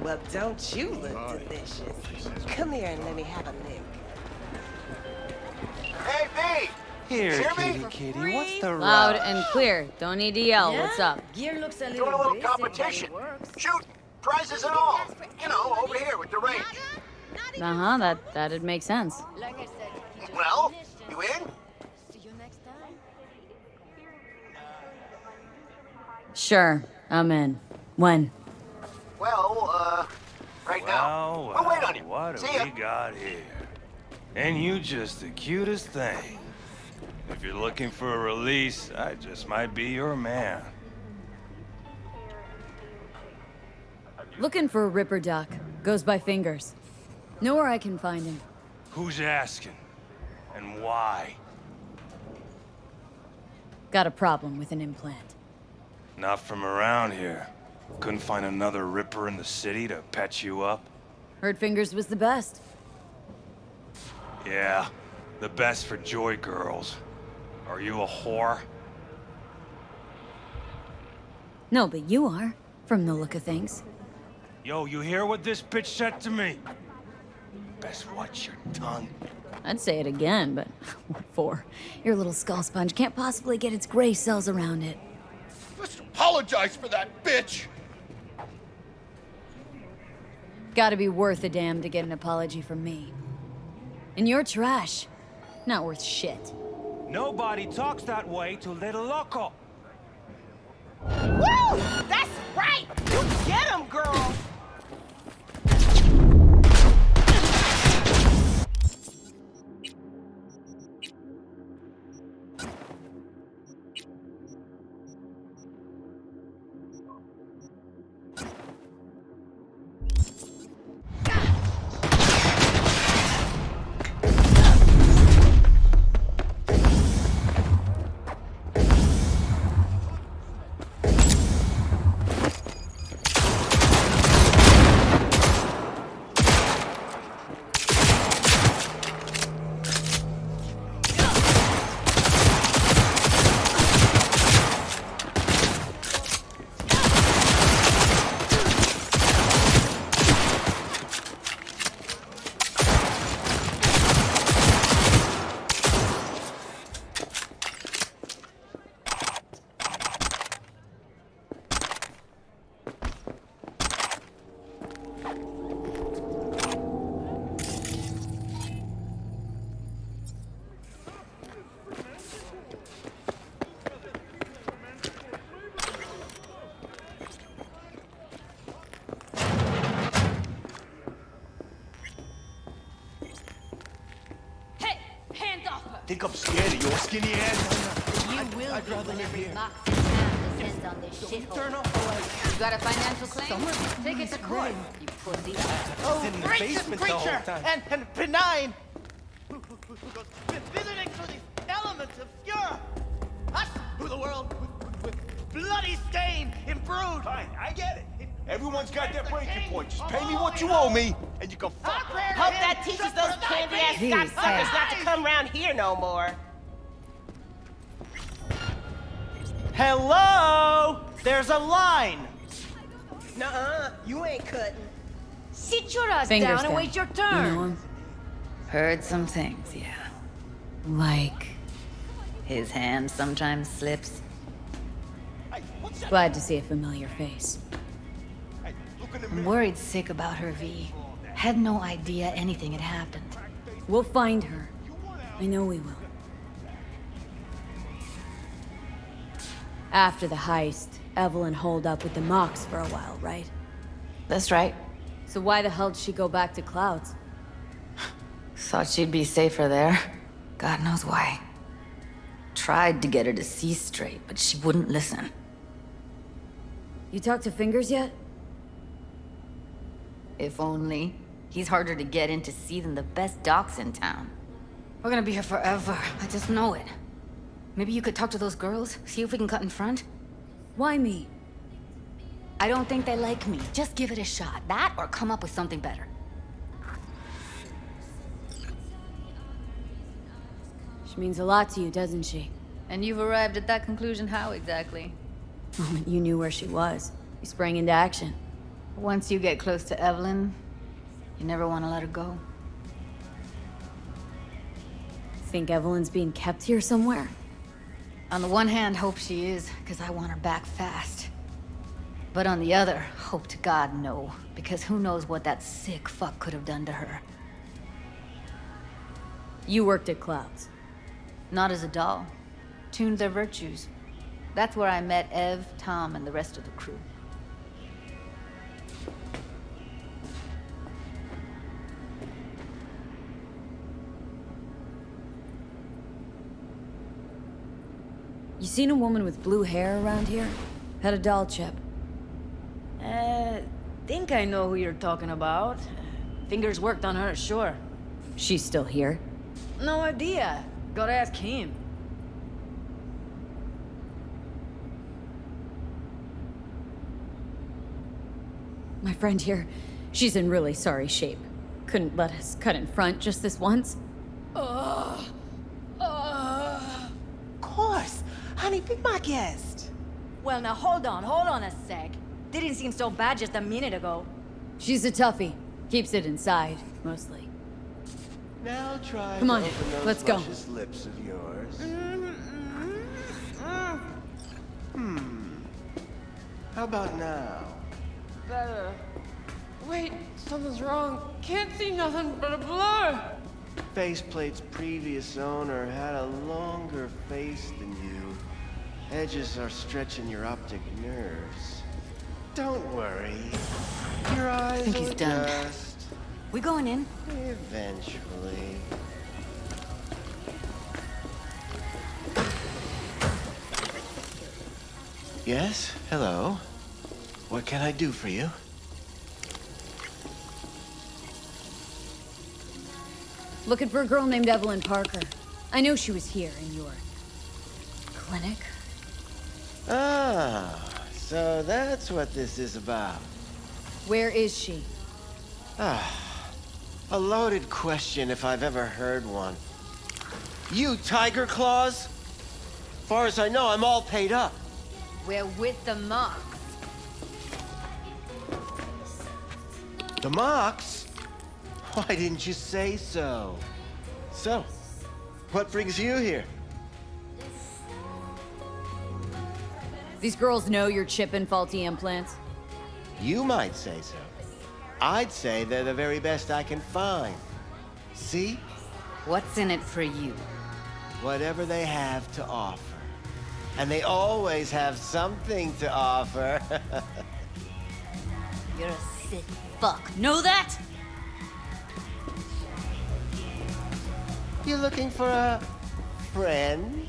Well, don't you look delicious. Come here and let me have a lick. Hey, B! Here, Hear me? kitty, what's the Loud rush? and clear. Don't need to yell. What's up? Gear looks a Doing a little competition. Shoot, prizes and all. You know, over here with the range. Uh-huh, that'd make sense. Like I said, Well, you in? see you next time. Sure, I'm in. When? Well, right now. Well, We'll wait on you. what See have ya. we got here? And you just the cutest thing. If you're looking for a release, I just might be your man. Looking for a Ripper Duck. Goes by Fingers. Know where I can find him. Who's asking? And why? Got a problem with an implant. Not from around here. Couldn't find another Ripper in the city to patch you up? Heard Fingers was the best. Yeah, the best for joy girls. Are you a whore? No, but you are, from the look of things. Yo, you hear what this bitch said to me? Best watch your tongue. I'd say it again, but what for? Your little skull sponge can't possibly get its gray cells around it. Let's apologize for that bitch! Gotta be worth a damn to get an apology from me. And you're trash. Not worth shit. Nobody talks that way to Little Loco. Woo! That's right! You get him, girl! Think I'm scared of your skinny ass? You will I'd be rather when live every here. box and pound descends on this shithole. Turn off the lights. You got a financial claim? Take it to court, you pussy. Oh, in the basement the whole time. And benign, who goes visiting through these elements obscure. Us, who the world with bloody stain imbrued. Fine, I get it. Everyone's got their breaking point. Just pay me what you owe me, and you can fuck. Hope that teaches those candy-ass cocksuckers not to come around here no more. Hello? There's a line. Nuh-uh, you ain't cutting. Sit your ass Fingers down and wait your turn. You know him? Heard some things, yeah. Like, His hand sometimes slips. glad to see a familiar face. I'm worried sick about her, V. Had no idea anything had happened. We'll find her. I know we will. After the heist, Evelyn holed up with the Mox for a while, right? That's right. So why the hell did she go back to Clouds? Thought she'd be safer there. God knows why. Tried to get her to see straight, but she wouldn't listen. You talked to Fingers yet? If only. He's harder to get in to see than the best docs in town. We're gonna be here forever. I just know it. Maybe you could talk to those girls, see if we can cut in front? Why me? I don't think they like me. Just give it a shot. That or come up with something better. She means a lot to you, doesn't she? And you've arrived at that conclusion how exactly? The moment you knew where she was, you sprang into action. Once you get close to Evelyn, you never want to let her go. Think Evelyn's being kept here somewhere? On the one hand, hope she is, because I want her back fast. But on the other, hope to God no, because who knows what that sick fuck could have done to her. You worked at Clouds. Not as a doll. Tuned their virtues. That's where I met Ev, Tom, and the rest of the crew. You seen a woman with blue hair around here? Had a doll chip. Think I know who you're talking about. Fingers worked on her, sure. She's still here? No idea. Gotta ask him. My friend here, she's in really sorry shape. Couldn't let us cut in front just this once. Of course. Honey, be my guest. Well, now hold on a sec. Didn't seem so bad just a minute ago. She's a toughie. Keeps it inside, mostly. Now try Come to on, open those let's go. luscious lips of yours. How about now? Better. Wait, something's wrong. Can't see nothing but a blur. Faceplate's previous owner had a longer face than you. Edges are stretching your optic nerves. Don't worry. Your eyes think he's will done. adjust. We going in? Eventually. Yes? Hello? What can I do for you? Looking for a girl named Evelyn Parker. I know she was here in your clinic. Ah, so that's what this is about. Where is she? A loaded question if I've ever heard one. You Tiger Claws? Far as I know, I'm all paid up. We're with the Mox. The Mox? Why didn't you say so? So, what brings you here? These girls know you're chipping faulty implants. You might say so. I'd say they're the very best I can find. See? What's in it for you? Whatever they have to offer. And they always have something to offer. You're a sick fuck. Know that? You looking for a friend?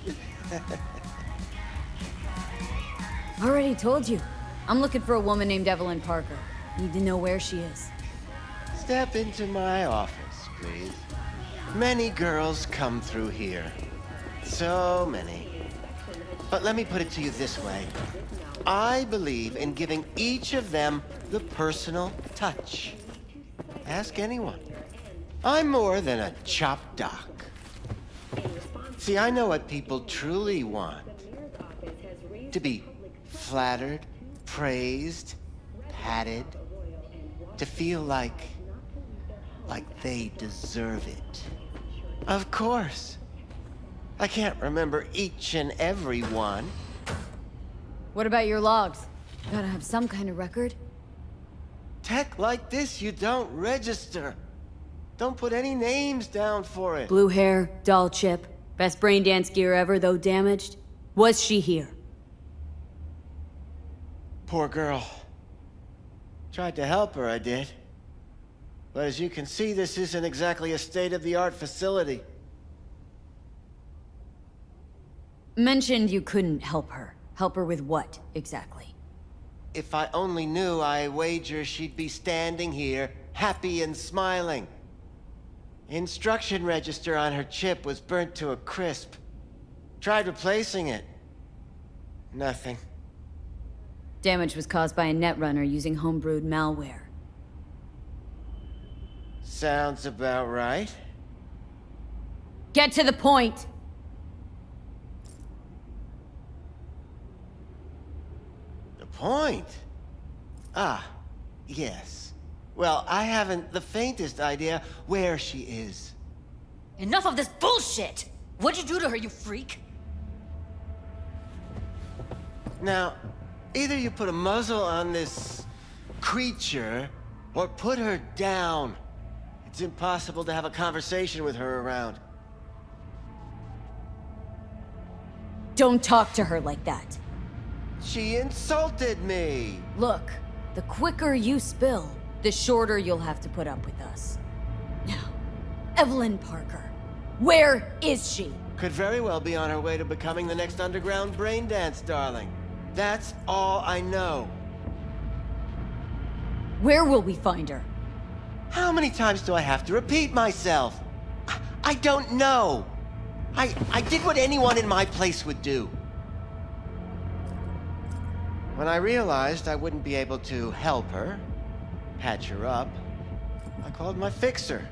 Already told you. I'm looking for a woman named Evelyn Parker. Need to know where she is. Step into my office, please. Many girls come through here. So many. But let me put it to you this way. I believe in giving each of them the personal touch. Ask anyone. I'm more than a chop doc. See, I know what people truly want. To be flattered, praised, patted. To feel like they deserve it. Of course. I can't remember each and every one. What about your logs? Gotta have some kind of record. Tech like this, you don't register. Don't put any names down for it. Blue hair, doll chip. Best brain dance gear ever, though damaged. Was she here? Poor girl. Tried to help her, I did. But as you can see, this isn't exactly a state-of-the-art facility. Mentioned you couldn't help her. Help her with what, exactly? If I only knew, I wager she'd be standing here, happy and smiling. Instruction register on her chip was burnt to a crisp. Tried replacing it. Nothing. Damage was caused by a netrunner using homebrewed malware. Sounds about right. Get to the point! The point? Ah, Yes. Well, I haven't the faintest idea where she is. Enough of this bullshit! What'd you do to her, you freak? Now, either you put a muzzle on this creature, or put her down. It's impossible to have a conversation with her around. Don't talk to her like that. She insulted me! Look, the quicker you spill, the shorter you'll have to put up with us. Now, Evelyn Parker, where is she? Could very well be on her way to becoming the next underground braindance darling. That's all I know. Where will we find her? How many times do I have to repeat myself? I don't know. I did what anyone in my place would do. When I realized I wouldn't be able to help her, patch her up, I called my fixer.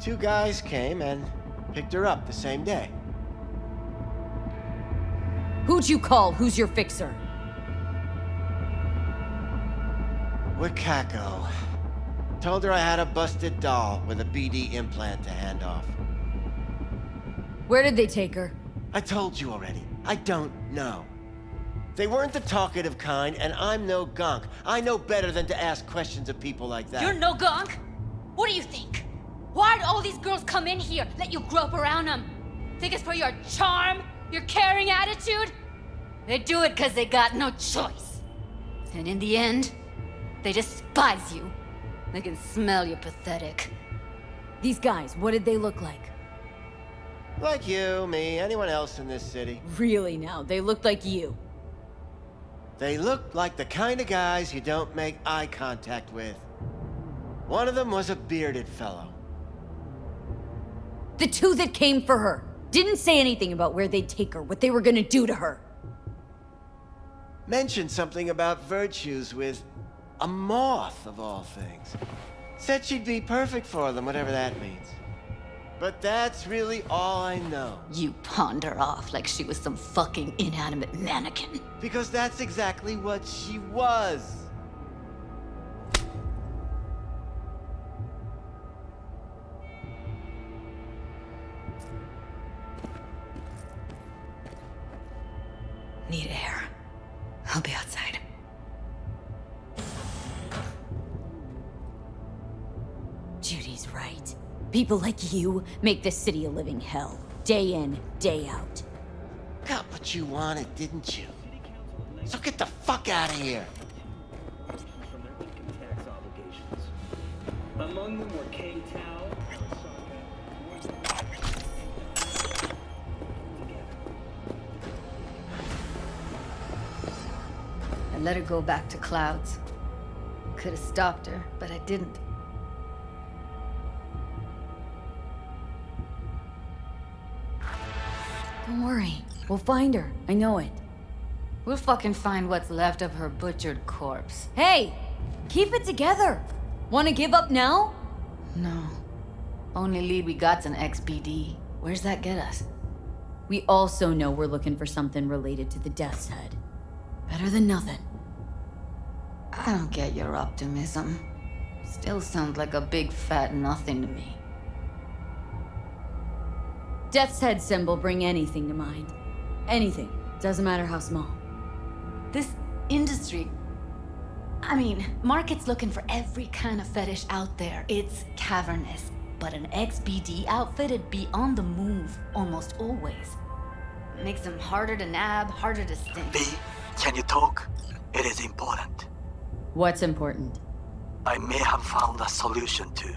2 guys came and picked her up the same day. Who'd you call? Who's your fixer? Wakako. Told her I had a busted doll with a BD implant to hand off. Where did they take her? I told you already. I don't know. They weren't the talkative kind, and I'm no gunk. I know better than to ask questions of people like that. You're no gunk? What do you think? Why'd all these girls come in here, let you grope around them? Think it's for your charm? Your caring attitude? They do it because they got no choice. And in the end, they despise you. They can smell you're pathetic. These guys, what did they look like? Like you, me, anyone else in this city. Really now, they looked like you. They looked like the kind of guys you don't make eye contact with. One of them was a bearded fellow. The 2 that came for her didn't say anything about where they'd take her, what they were gonna do to her. Mentioned something about virtues with a moth, of all things. Said she'd be perfect for them, whatever that means. But that's really all I know. You pawned her off like she was some fucking inanimate mannequin. Because that's exactly what she was. Need air. I'll be outside. Judy's right. People like you make this city a living hell. Day in, day out. Got what you wanted, didn't you? So get the fuck out of here. From their income tax obligations. Among them were K Tao, I let her go back to Clouds. Could have stopped her, but I didn't. Don't worry. We'll find her. I know it. We'll fucking find what's left of her butchered corpse. Hey! Keep it together! Wanna give up now? No. Only lead we got's an XBD. Where's that get us? We also know we're looking for something related to the Death's Head. Better than nothing. I don't get your optimism. Still sounds like a big fat nothing to me. Death's Head symbol bring anything to mind. Anything. Doesn't matter how small. This industry... I mean, market's looking for every kind of fetish out there. It's cavernous. But an XBD outfit'd be on the move almost always. Makes them harder to nab, harder to sting. V, can you talk? It is important. What's important? I may have found a solution to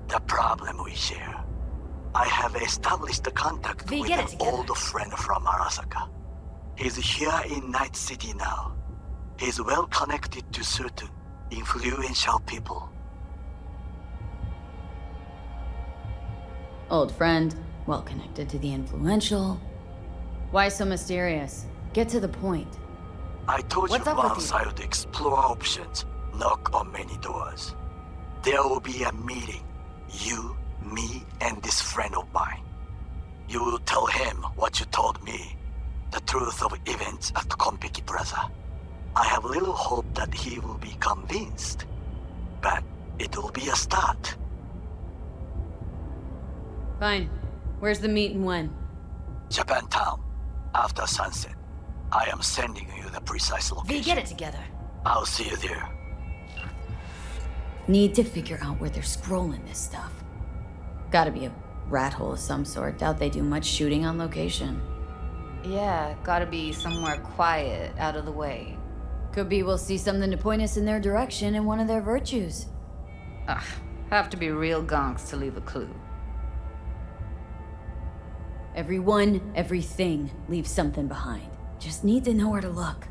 the problem we share. I have established a contact V, with get an it together. old friend from Arasaka. He's here in Night City now. He's well connected to certain influential people. Old friend, well connected to the influential. Why so mysterious? Get to the point. I told What's you up with once you? I would explore options, knock on many doors. There will be a meeting. You, me, and this friend of mine. You will tell him what you told me. The truth of events at Konpeki Plaza. I have little hope that he will be convinced. It will be a start. Fine. Where's the meet and when? Japantown, after sunset. I am sending you the precise V, location. get it together. I'll see you there. Need to figure out where they're scrolling this stuff. Gotta be a rat hole of some sort. Doubt they do much shooting on location. Yeah, gotta be somewhere quiet, out of the way. Could be we'll see something to point us in their direction in one of their virtues. Ugh, have to be real gonks to leave a clue. Everyone, everything leaves something behind. Just need to know where to look.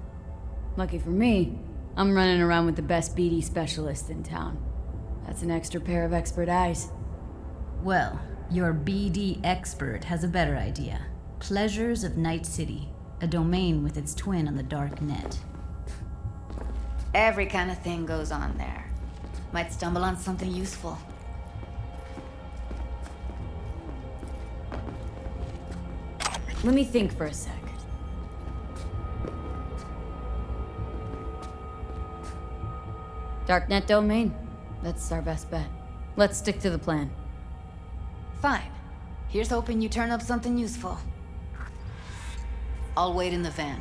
Lucky for me, I'm running around with the best BD specialist in town. That's an extra pair of expert eyes. Well, your BD expert has a better idea. Pleasures of Night City, a domain with its twin on the dark net. Every kind of thing goes on there. Might stumble on something useful. Let me think for a sec. Darknet domain? That's our best bet. Let's stick to the plan. Fine. Here's hoping you turn up something useful. I'll wait in the van.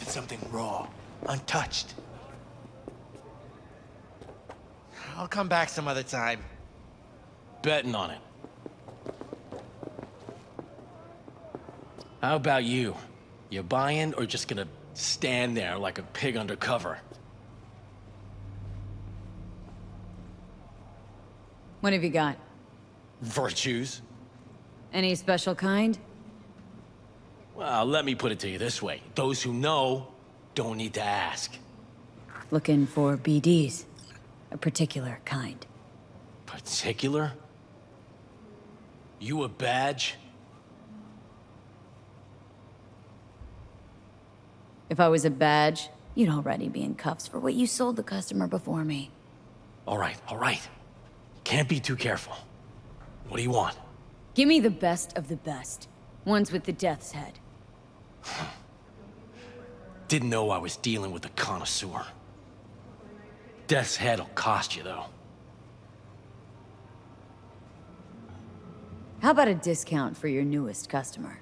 Something raw, untouched. I'll come back some other time. Betting on it. How about you? You buying or just gonna stand there like a pig undercover? What have you got? Virtues? Any special kind? Well, let me put it to you this way. Those who know don't need to ask. Looking for BDs. A particular kind. Particular? You a badge? If I was a badge, you'd already be in cuffs for what you sold the customer before me. All right. Can't be too careful. What do you want? Give me the best of the best. Ones with the death's head. Didn't know I was dealing with a connoisseur. Death's head'll cost you, though. How about a discount for your newest customer?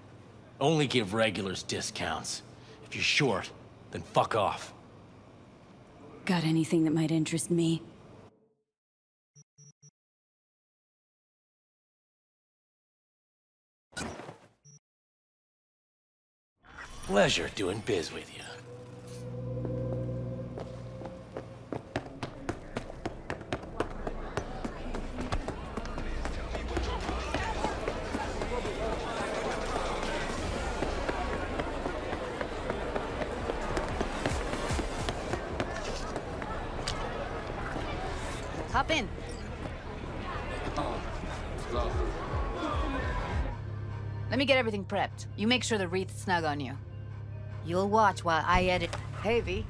Only give regulars discounts. If you're short, then fuck off. Got anything that might interest me? Pleasure doing biz with you. Hop in. Let me get everything prepped. You make sure the wreath's snug on you. You'll watch while I edit. Hey, V.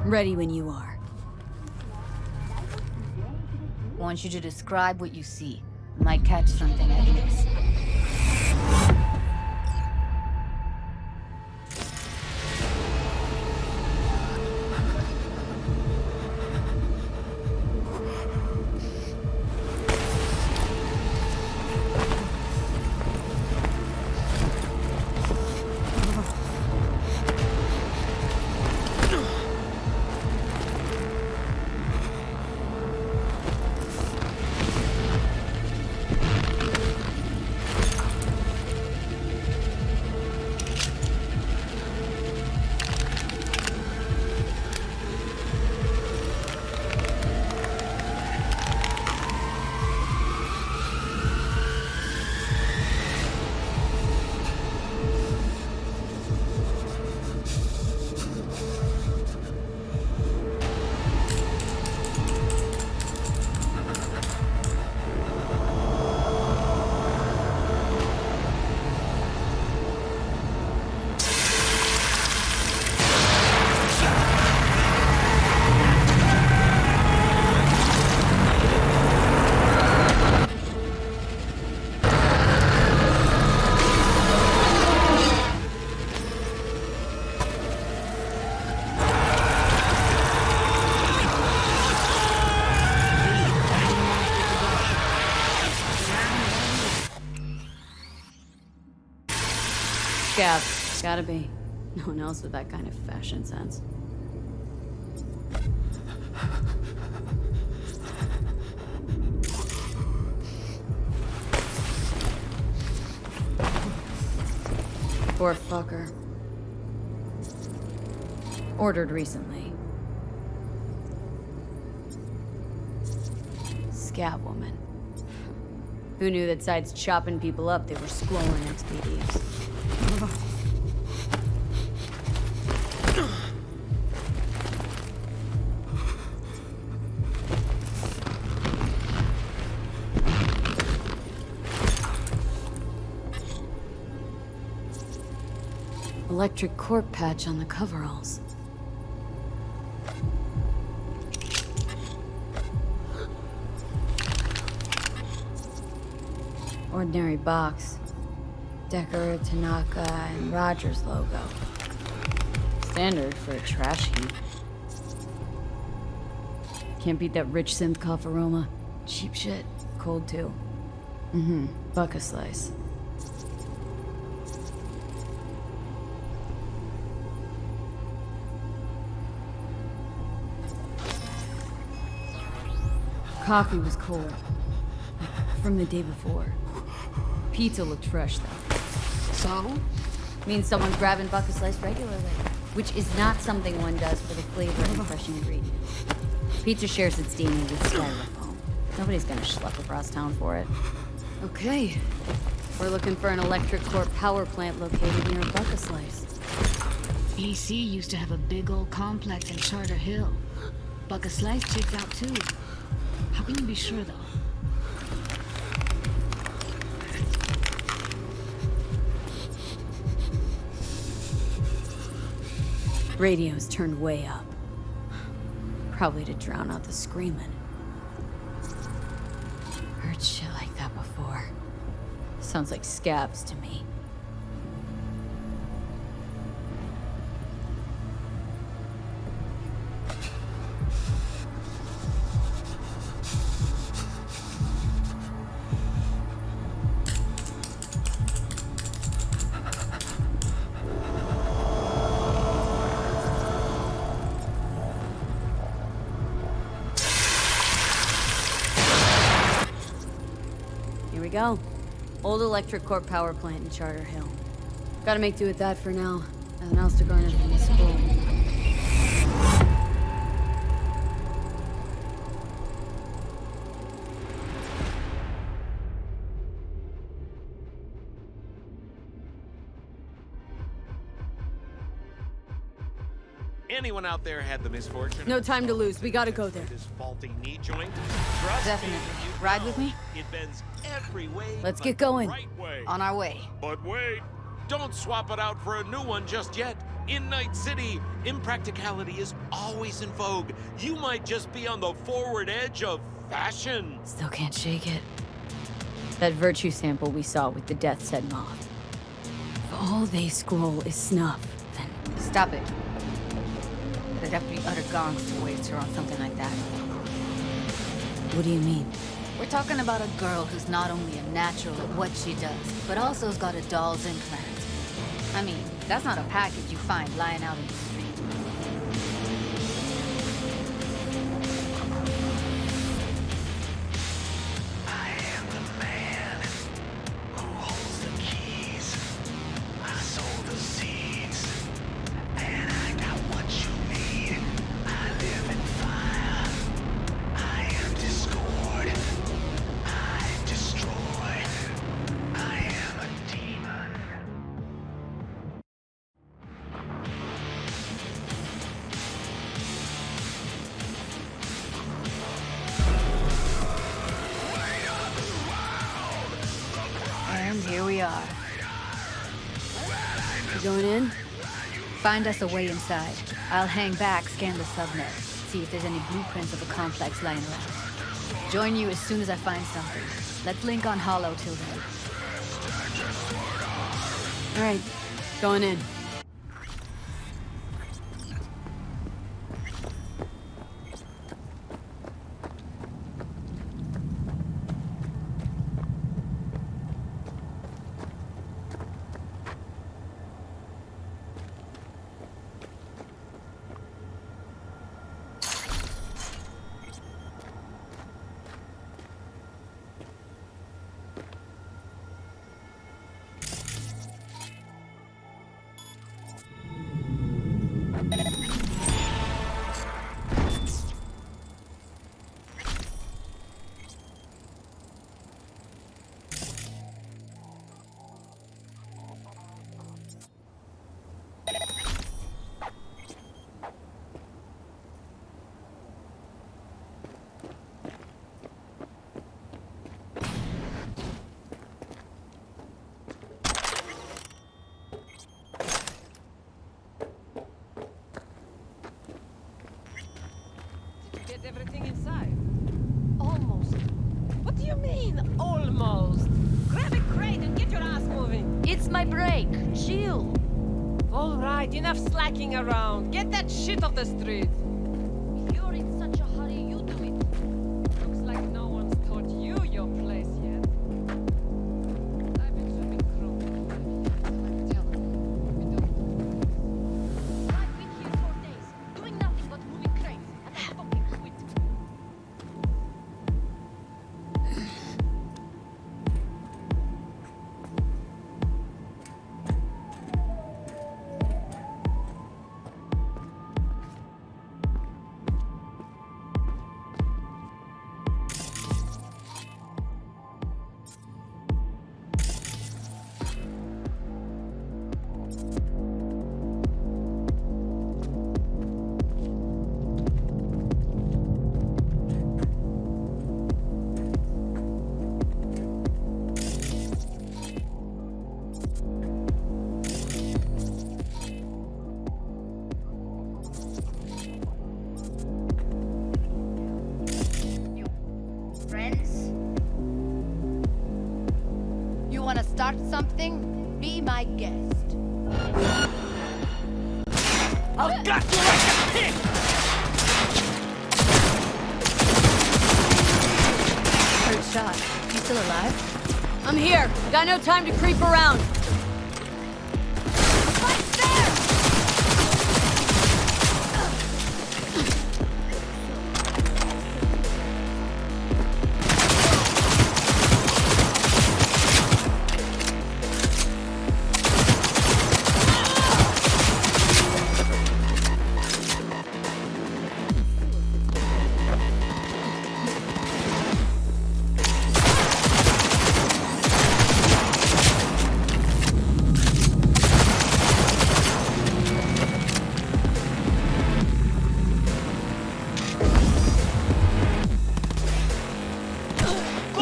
Ready when you are. Want you to describe what you see. Might catch something I miss. Scab. Gotta be. No one else with that kind of fashion sense. Poor fucker. Ordered recently. Scab woman. Who knew that besides chopping people up, they were squalling XPDs? Electric corp patch on the coveralls. Ordinary box. Decker, Tanaka, and Rogers logo. Standard for a trash heap. Can't beat that rich synth cough aroma. Cheap shit. Cold too. Buck a slice. Coffee was cold. From the day before. Pizza looked fresh though. So? Means someone's grabbing bucket slice regularly. Which is not something one does for the flavor and fresh ingredients. Pizza shares its DNA with styrofoam. Nobody's gonna schlep across town for it. Okay. We're looking for an electric core power plant located near a bucket slice. EC used to have a big old complex in Charter Hill. Bucket Slice checks out too. How can you be sure though? Radio's turned way up. Probably to drown out the screaming. Heard shit like that before. Sounds like scabs to me. Go. Old electric corp power plant in Charter Hill. Gotta make do with that for now. Nothing else to garner from the school. anyone out there had the misfortune... No time to lose. We gotta go there. ...this faulty knee joint, trust Definitely. me, you Ride know with me? It bends every way. Let's but get going. the right way. On our way. But wait, don't swap it out for a new one just yet. In Night City, impracticality is always in vogue. You might just be on the forward edge of fashion. Still can't shake it. That virtue sample we saw with the Death's Head moth. If all they scroll is snuff, then... Stop it. There'd have to be utter gongs to waste her on something like that. What do you mean? We're talking about a girl who's not only a natural at what she does, but also has got a doll's implant. I mean, that's not a package you find lying out in the street. I am the man who holds the keys. I sow the seeds, and I got what you need. I live in fire. I am discord. I destroy. I am a demon. And here we are. You going in? Find us a way inside. I'll hang back, scan the subnet, see if there's any blueprints of the complex lying around. Join you as soon as I find something. Let's link on Hollow till then. All right, going in. Get everything inside? Almost. What do you mean, almost? Grab a crate and get your ass moving. It's my break. Chill. All right, enough slacking around. Get that shit off the street. If you're in such a hurry, you do it. Looks like no one's taught you your place yet. I've been swimming through. I've been here for days, doing nothing but moving crates, and I fucking quit. Friends? You wanna start something? Be my guest. I've got you like a pig! Heard shot. You still alive? I'm here. Got no time to creep around.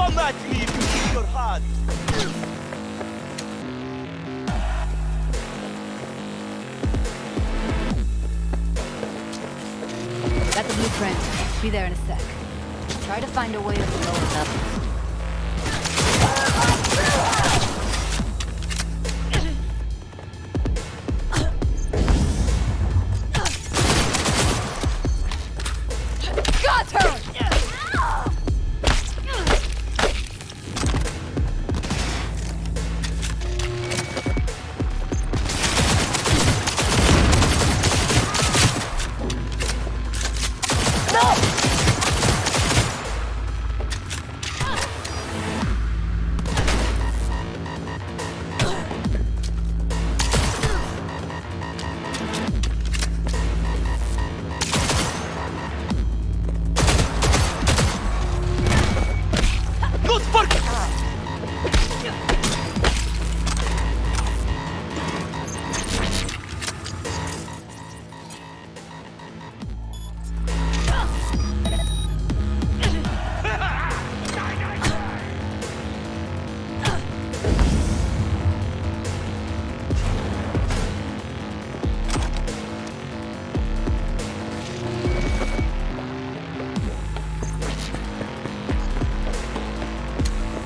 Come at me if you think you're hard. Got the blueprint. Be there in a sec. Try to find a way to the lower levels. Got her!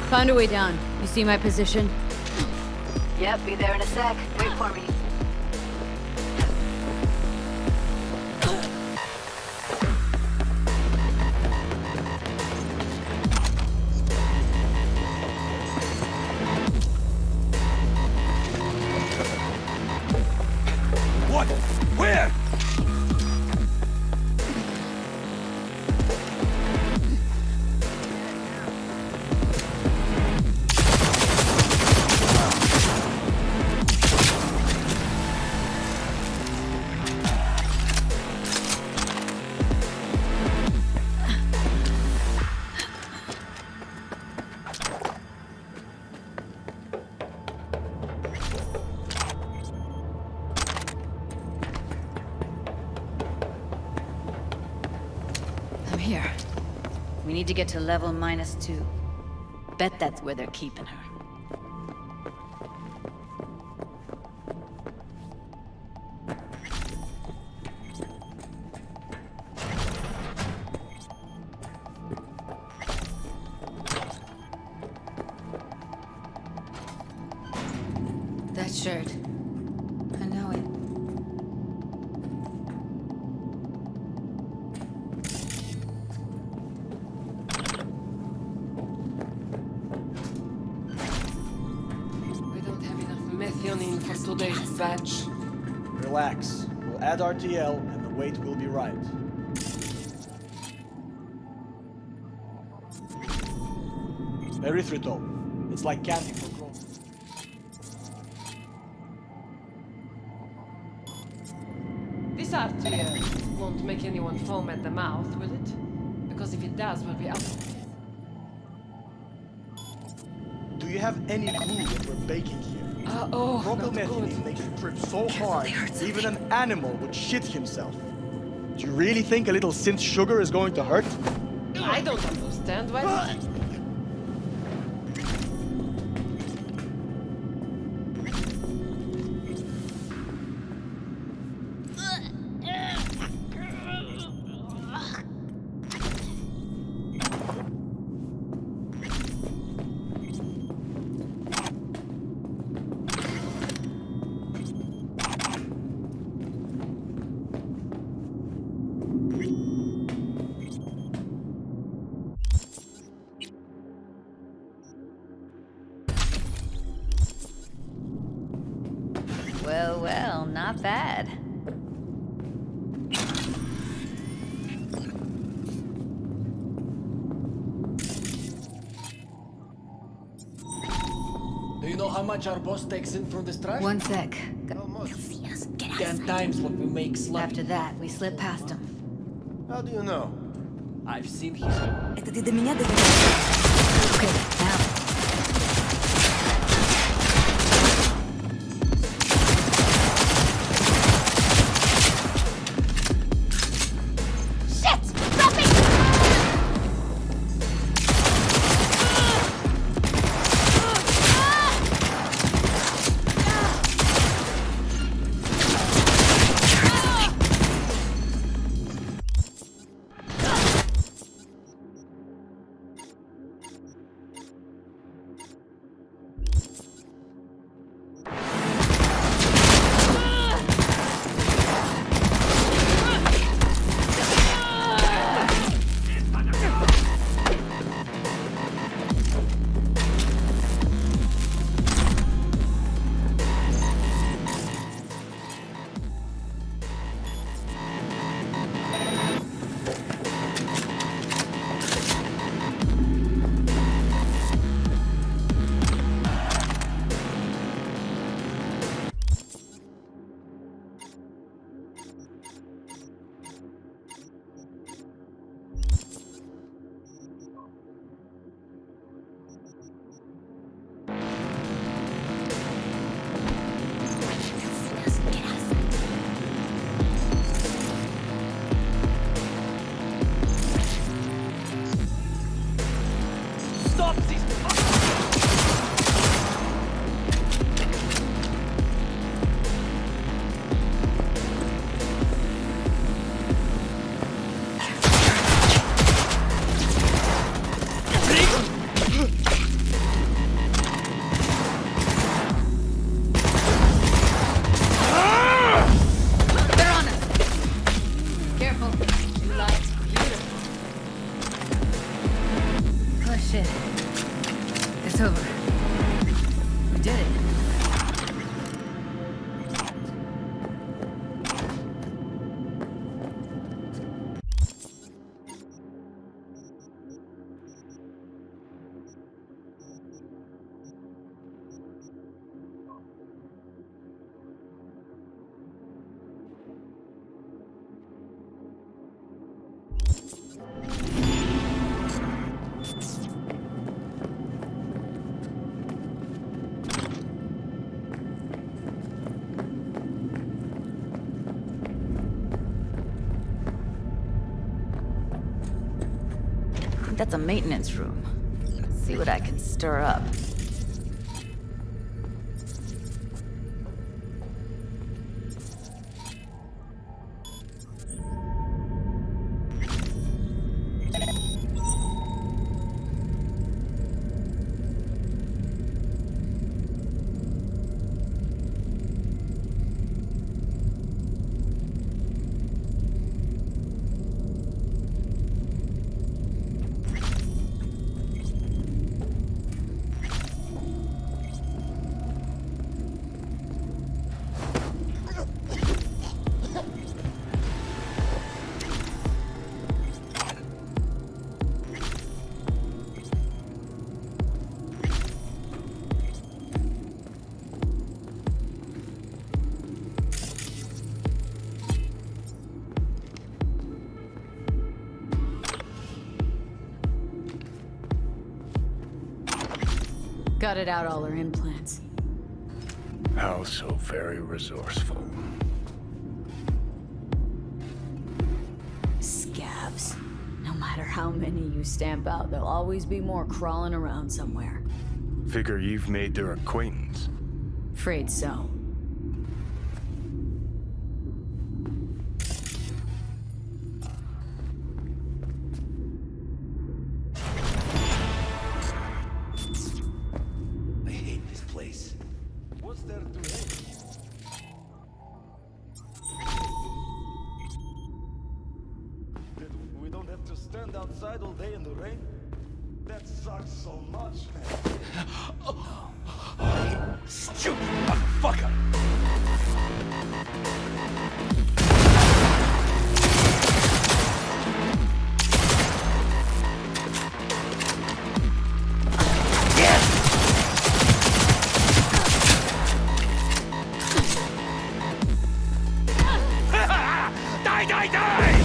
Found a way down. You see my position? Yep, be there in a sec. Wait for me. What? Where? Here. We need to get to level -2. Bet that's where they're keeping her. That shirt. I know it. Methionine for today's batch. Relax. We'll add RTL and the weight will be right. Erythritol. It's like candy for grown. This RTL won't make anyone foam at the mouth, will it? Because if it does, we'll be out. Do you have any clue what we're baking here? Oh, Propylmethylene makes you trip so hard, even an animal would shit himself. Do you really think a little synth sugar is going to hurt? I don't understand why. Well, not bad. Do you know how much our boss takes in from this trash? One sec. Almost. 10 times what we make slap. After that, we slip past him. How do you know? I've seen his... Это ты до меня доведешь? Okay, now. Shit! Stop it! off these They're on us! Careful. Too light. Beautiful. Oh shit. It's over. We did it. That's a maintenance room. Let's see what I can stir up. Gutted out all her implants. How so very resourceful. Scabs. No matter how many you stamp out, there'll always be more crawling around somewhere. Figure you've made their acquaintance. Afraid so. I hate this place. What's there to hate? We don't have to stand outside all day in the rain? That sucks so much, man. Stupid motherfucker! Die, die, die!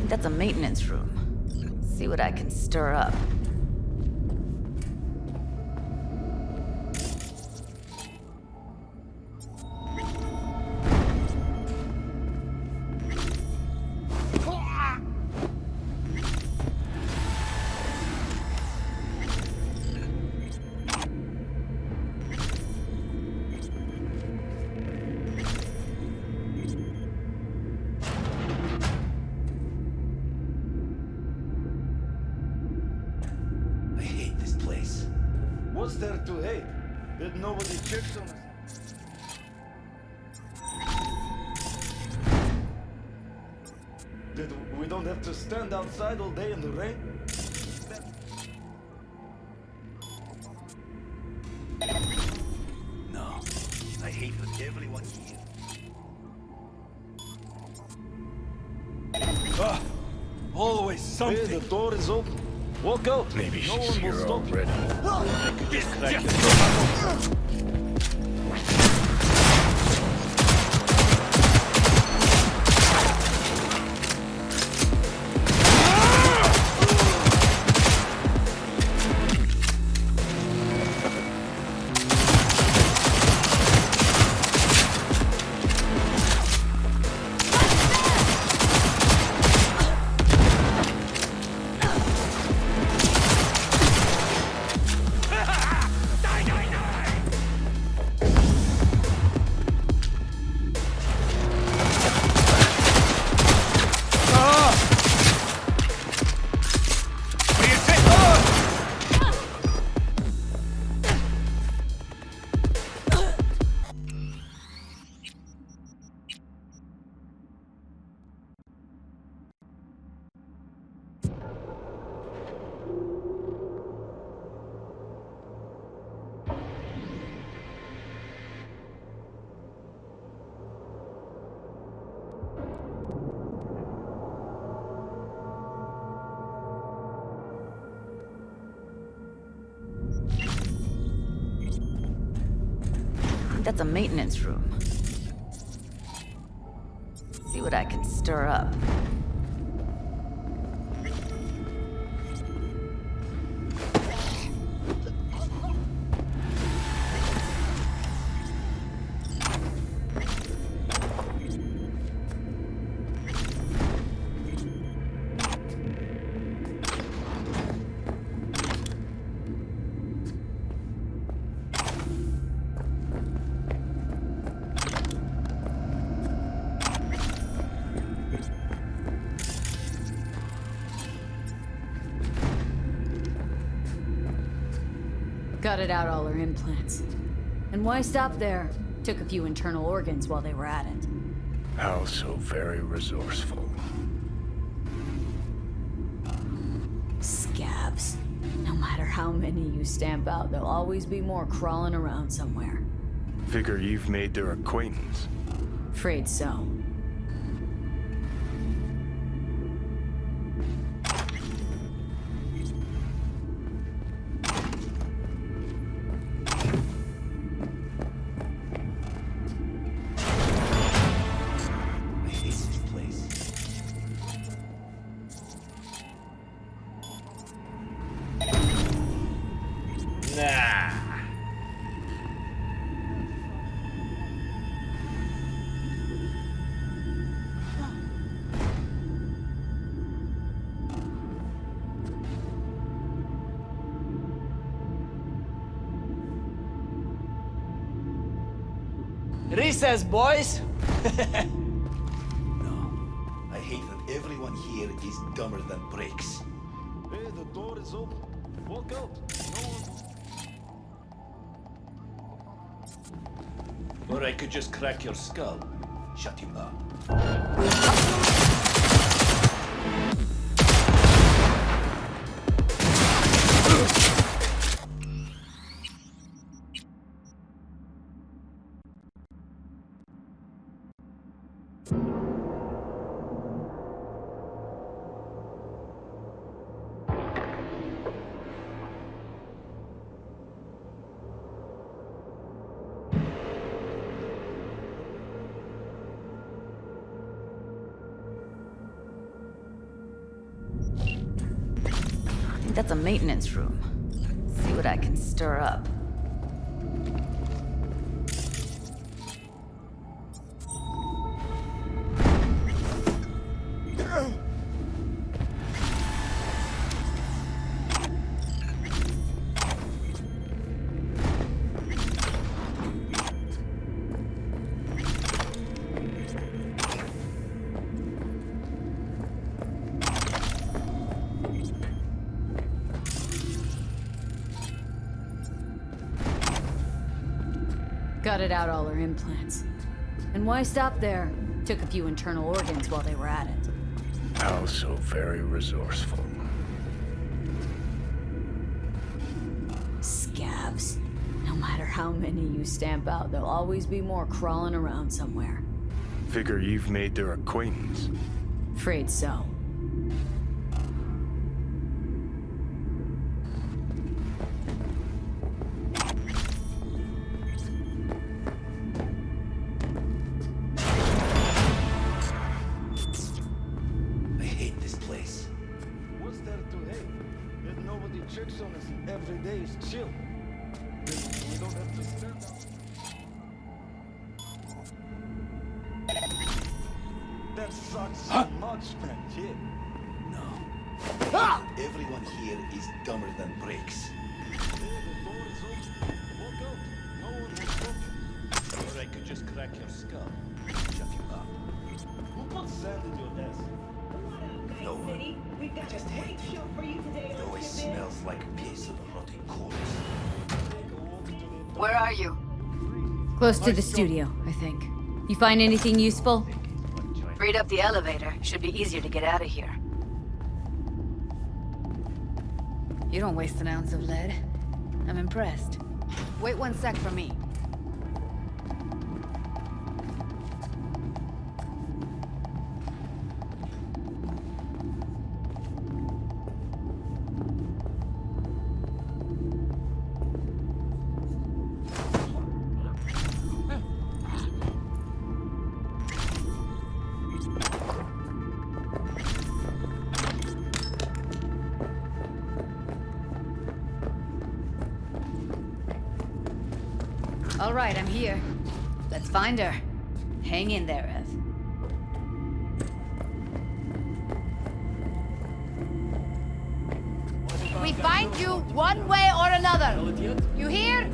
That's a maintenance room. See what I can stir up. What's there to hate? That nobody checks on us. That we don't have to stand outside all day in the rain? No, I hate that everyone here. Always something. Hey, the door is open. Walk out. Maybe no she's one will here stop already. you. I could just crack That's a maintenance room. See what I can stir up. Gutted out all her implants. And why stop there? Took a few internal organs while they were at it. How so very resourceful. Scabs. No matter how many you stamp out, there'll always be more crawling around somewhere. Figure you've made their acquaintance. Afraid so. Recess, boys! No, I hate that everyone here is dumber than bricks. Hey, the door is open. Walk out. No one. Or I could just crack your skull. Shut you up. That's a maintenance room. See what I can stir up. Gutted out all her implants. And why stop there? Took a few internal organs while they were at it. How so very resourceful. Scabs. No matter how many you stamp out, there'll always be more crawling around somewhere. Figure you've made their acquaintance. Afraid so. I hate this place. What's there to hate? If nobody checks on us and every day is chill. Then we don't have to stand out. That sucks so much, man. Yeah. No. Everyone here is dumber than bricks. Or I could just crack your skull. Shut you up. Who put sand in your desk? No one. I just hate you. It always smells like a piece of a rotting corpse. Where are you? Close to the studio, I think. You find anything useful? Freed up the elevator. Should be easier to get out of here. You don't waste an ounce of lead. I'm impressed. Wait 1 sec for me. All right, I'm here. Let's find her. Hang in there, Ev. We find you one way or another. You hear?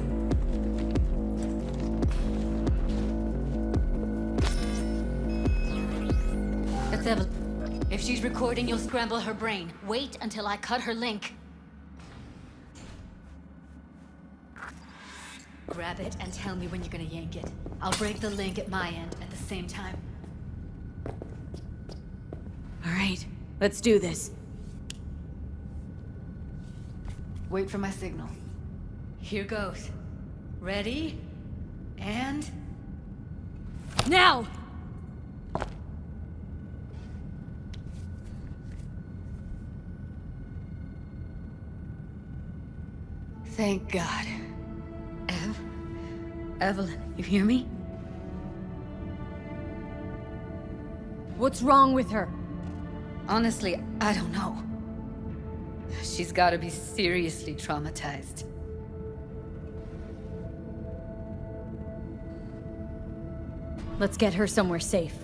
That's Evelyn. If she's recording, you'll scramble her brain. Wait until I cut her link. Grab it and tell me when you're gonna yank it. I'll break the link at my end at the same time. All right, let's do this. Wait for my signal. Here goes. Ready? And... now! Thank God. Evelyn, you hear me? What's wrong with her? Honestly, I don't know. She's gotta be seriously traumatized. Let's get her somewhere safe.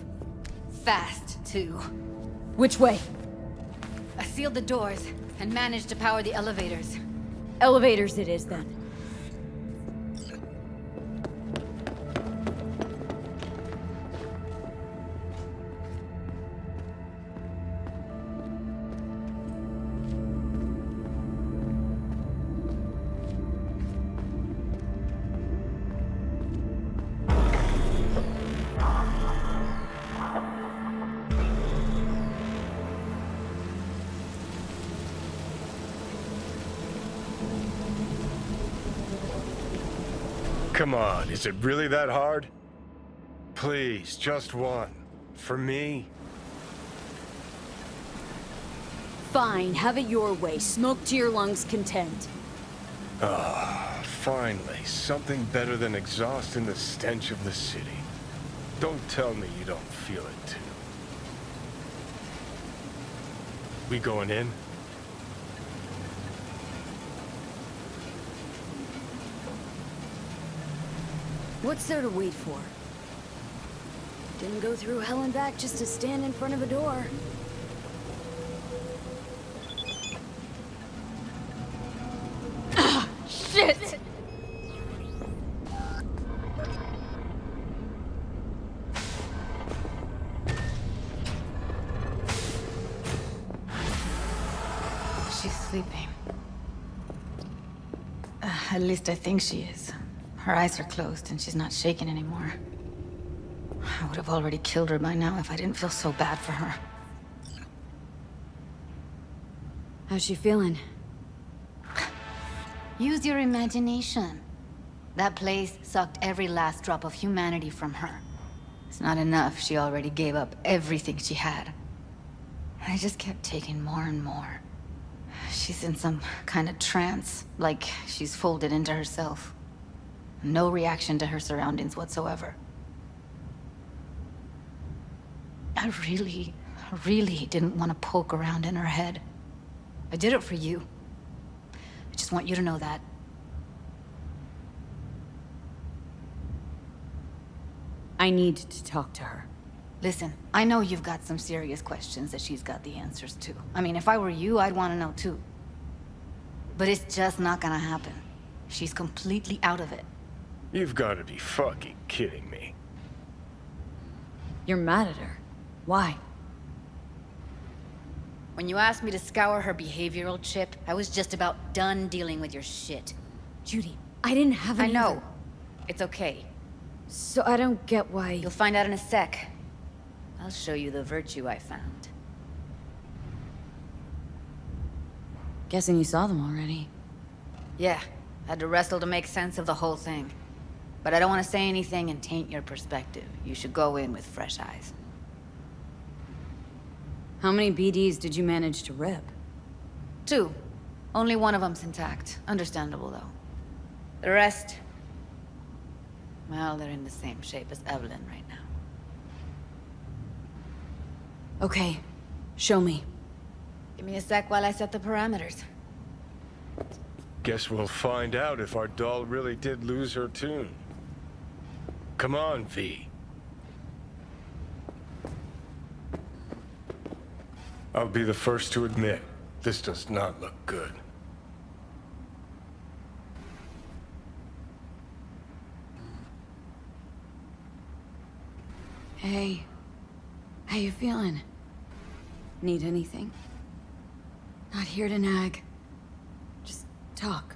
Fast, too. Which way? I sealed the doors and managed to power the elevators. Elevators it is, then. Come on, is it really that hard? Please, just one. For me? Fine, have it your way. Smoke to your lungs' content. Ah, finally, something better than exhaust in the stench of the city. Don't tell me you don't feel it too. We going in? What's there to wait for? Didn't go through hell and back just to stand in front of a door. Ah, shit! She's sleeping. At least I think she is. Her eyes are closed and she's not shaking anymore. I would have already killed her by now if I didn't feel so bad for her. How's she feeling? Use your imagination. That place sucked every last drop of humanity from her. It's not enough, she already gave up everything she had. I just kept taking more and more. She's in some kind of trance, like she's folded into herself. No reaction to her surroundings whatsoever. I really didn't want to poke around in her head. I did it for you. I just want you to know that. I need to talk to her. Listen, I know you've got some serious questions that she's got the answers to. I mean, if I were you, I'd want to know too. But it's just not gonna happen. She's completely out of it. You've got to be fucking kidding me. You're mad at her. Why? When you asked me to scour her behavioral chip, I was just about done dealing with your shit. Judy, I didn't have any. I know. It's okay. So I don't get why... You'll find out in a sec. I'll show you the virtue I found. Guessing you saw them already. Yeah, had to wrestle to make sense of the whole thing. But I don't want to say anything and taint your perspective. You should go in with fresh eyes. How many BDs did you manage to rip? 2. Only one of them's intact. Understandable, though. The rest... well, they're in the same shape as Evelyn right now. Okay. Show me. Give me a sec while I set the parameters. Guess we'll find out if our doll really did lose her tune. Come on, V. I'll be the first to admit, this does not look good. Hey. How you feeling? Need anything? Not here to nag. Just talk.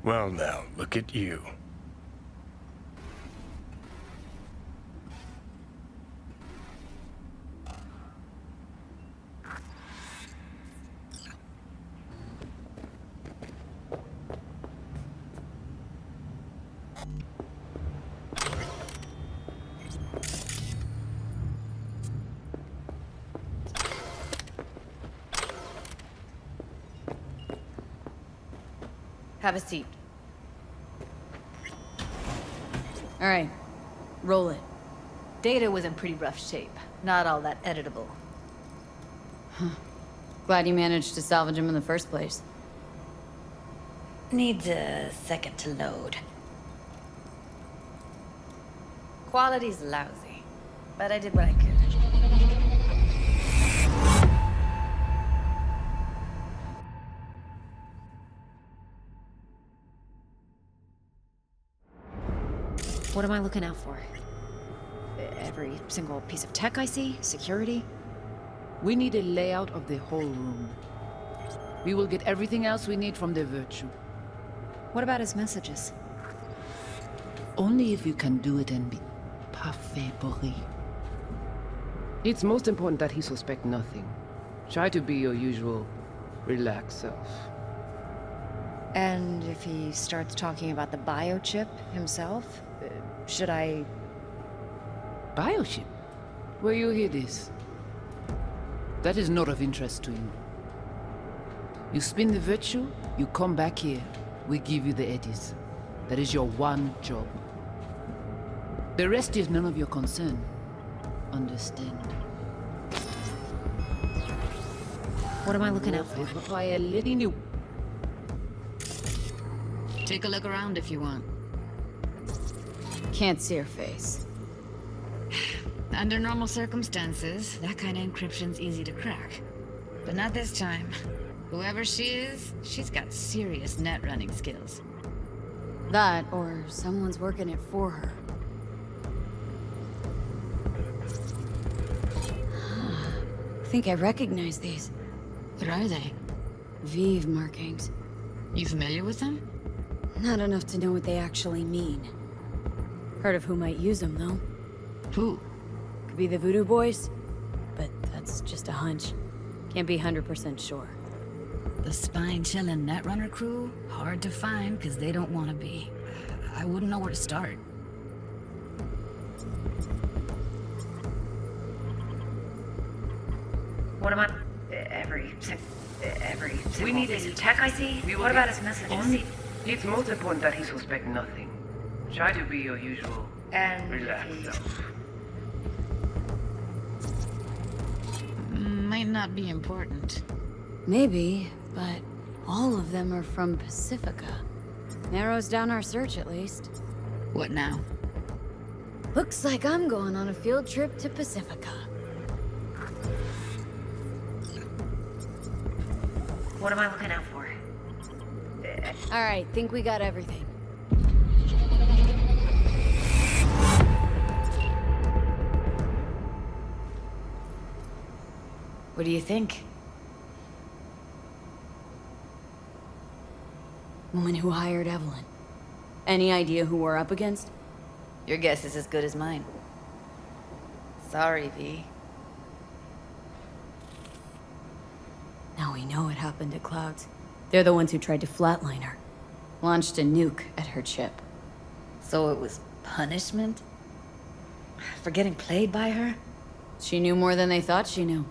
Well now, look at you. Have a seat. All right. Roll it. Data was in pretty rough shape. Not all that editable. Huh. Glad you managed to salvage him in the first place. Needs a second to load. Quality's lousy, but I did what I could. What am I looking out for? Every single piece of tech I see? Security? We need a layout of the whole room. We will get everything else we need from the Virtue. What about his messages? Only if you can do it and be parfait bourré. It's most important that he suspect nothing. Try to be your usual, relaxed self. And if he starts talking about the biochip himself, should I... Biochip? Where you hear this? That is not of interest to you. You spin the Virtue, you come back here, we give you the eddies. That is your one job. The rest is none of your concern. Understand? What am I looking out for? Take a look around if you want. Can't see her face. Under normal circumstances, that kind of encryption's easy to crack. But not this time. Whoever she is, she's got serious net running skills. That, or someone's working it for her. I think I recognize these. What are they? Vive markings. You familiar with them? Not enough to know what they actually mean. Heard of who might use them, though. Who? Could be the Voodoo Boys, but that's just a hunch. Can't be 100% sure. The spine-chilling Netrunner crew? Hard to find, because they don't want to be. I wouldn't know where to start. What about we need his tech, I see. What about his messages? It's most important that he suspect nothing. Try to be your usual and relaxed self. Might not be important. Maybe, but all of them are from Pacifica. Narrows down our search, at least. What now? Looks like I'm going on a field trip to Pacifica. What am I looking out for? Alright, think we got everything. What do you think? Woman who hired Evelyn. Any idea who we're up against? Your guess is as good as mine. Sorry, V. Now we know what happened to Clouds. They're the ones who tried to flatline her. Launched a nuke at her chip. So it was punishment? For getting played by her? She knew more than they thought she knew.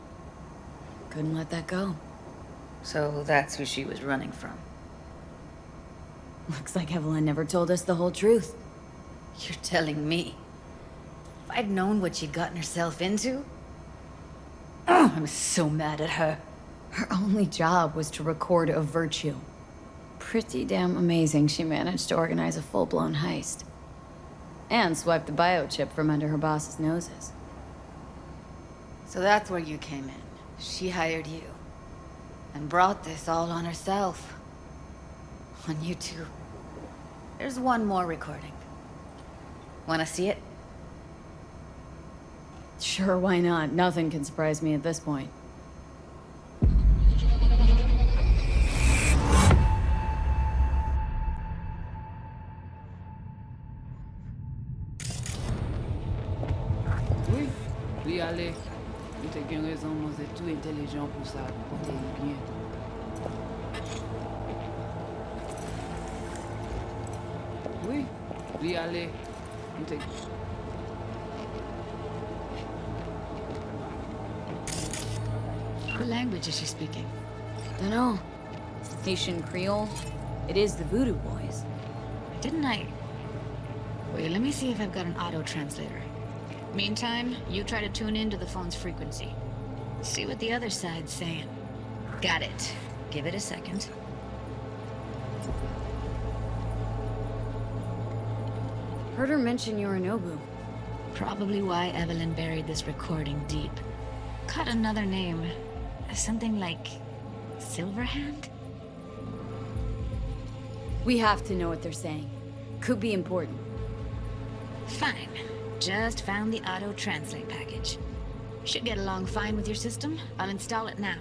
Couldn't let that go. So that's who she was running from. Looks like Evelyn never told us the whole truth. You're telling me? If I'd known what she'd gotten herself into? Oh, I'm so mad at her. Her only job was to record a virtue. Pretty damn amazing she managed to organize a full-blown heist. And swipe the biochip from under her boss's noses. So that's where you came in. She hired you. And brought this all on herself. On you two. There's one more recording. Wanna see it? Sure, why not? Nothing can surprise me at this point. Oui, oui, allez. Nous te gen raison, moi c'est tout intelligent pour ça, pour te bien. Oui, oui, allez. Nous te... What language is she speaking? Dunno. Haitian Creole. It is the Voodoo Boys. Didn't I? Wait, let me see if I've got an auto-translator. Meantime, you try to tune into the phone's frequency. See what the other side's saying. Got it. Give it a second. Heard her mention Yorinobu. Probably why Evelyn buried this recording deep. Caught another name. Something like... Silverhand? We have to know what they're saying. Could be important. Fine. Just found the auto-translate package. Should get along fine with your system. I'll install it now.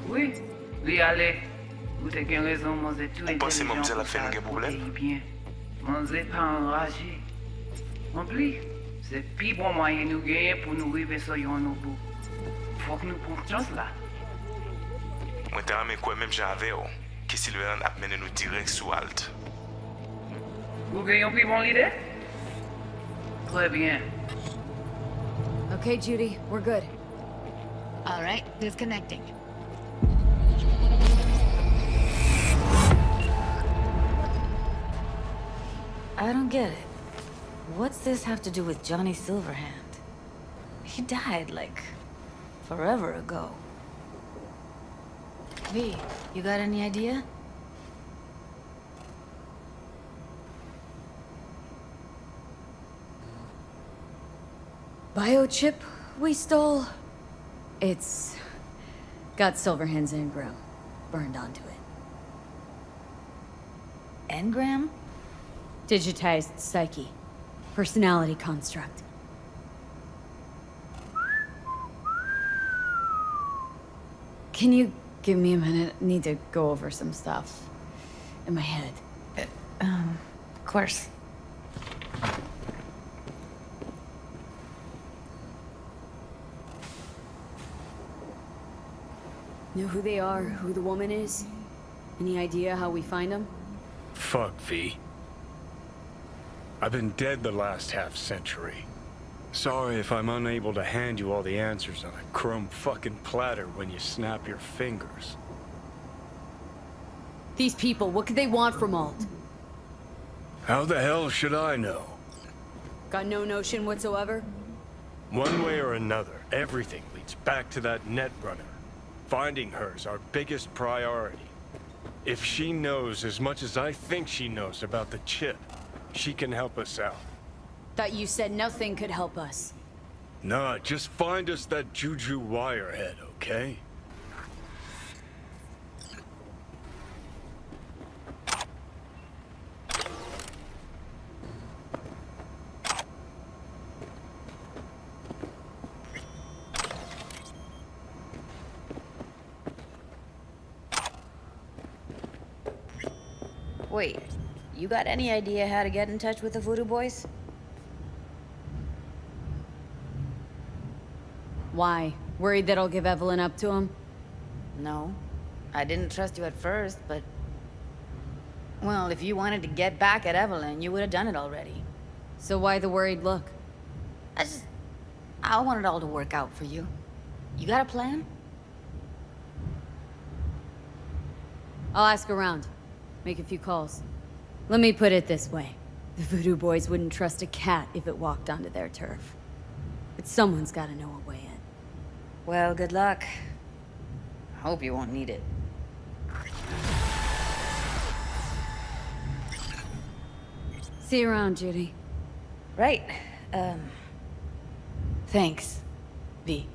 Oui, oui, allez. Vous te gen raison, moi c'est tout intelligent pour ça, pour te bien. Moi c'est pas enragé. En plus, c'est plus bon moyen nous gagner pour nous arriver sur Yorinobu. Faut que nous prenions chance là. Moi t'ai ramé quoi même j'avais, que Sylvain a mené nous direct sous Alt. Vous gagnez plus bon l'idée? Très bien. Okay, Judy, we're good. All right, disconnecting. I don't get it. What's this have to do with Johnny Silverhand? He died, like, forever ago. V, you got any idea? biochip we stole? It's got Silverhand's engram burned onto it. Engram? Digitized psyche. Personality construct. Can you give me a minute? I need to go over some stuff in my head. Of course. Know who they are, who the woman is? Any idea how we find them? Fuck, V. I've been dead the last half-century. Sorry if I'm unable to hand you all the answers on a chrome fucking platter when you snap your fingers. These people, what could they want from Alt? How the hell should I know? Got no notion whatsoever? One way or another, everything leads back to that netrunner. Finding her's our biggest priority. If she knows as much as I think she knows about the chip, she can help us out. Thought you said nothing could help us. Nah, just find us that Juju wirehead, okay? Wait, you got any idea how to get in touch with the Voodoo Boys? Why? Worried that I'll give Evelyn up to him? No. I didn't trust you at first, but... Well, if you wanted to get back at Evelyn, you would have done it already. So why the worried look? I want it all to work out for you. You got a plan? I'll ask around. Make a few calls. Let me put it this way. The Voodoo Boys wouldn't trust a cat if it walked onto their turf. But someone's gotta know a way in. Well, good luck. Hope you won't need it. See you around, Judy. Right. Thanks, V.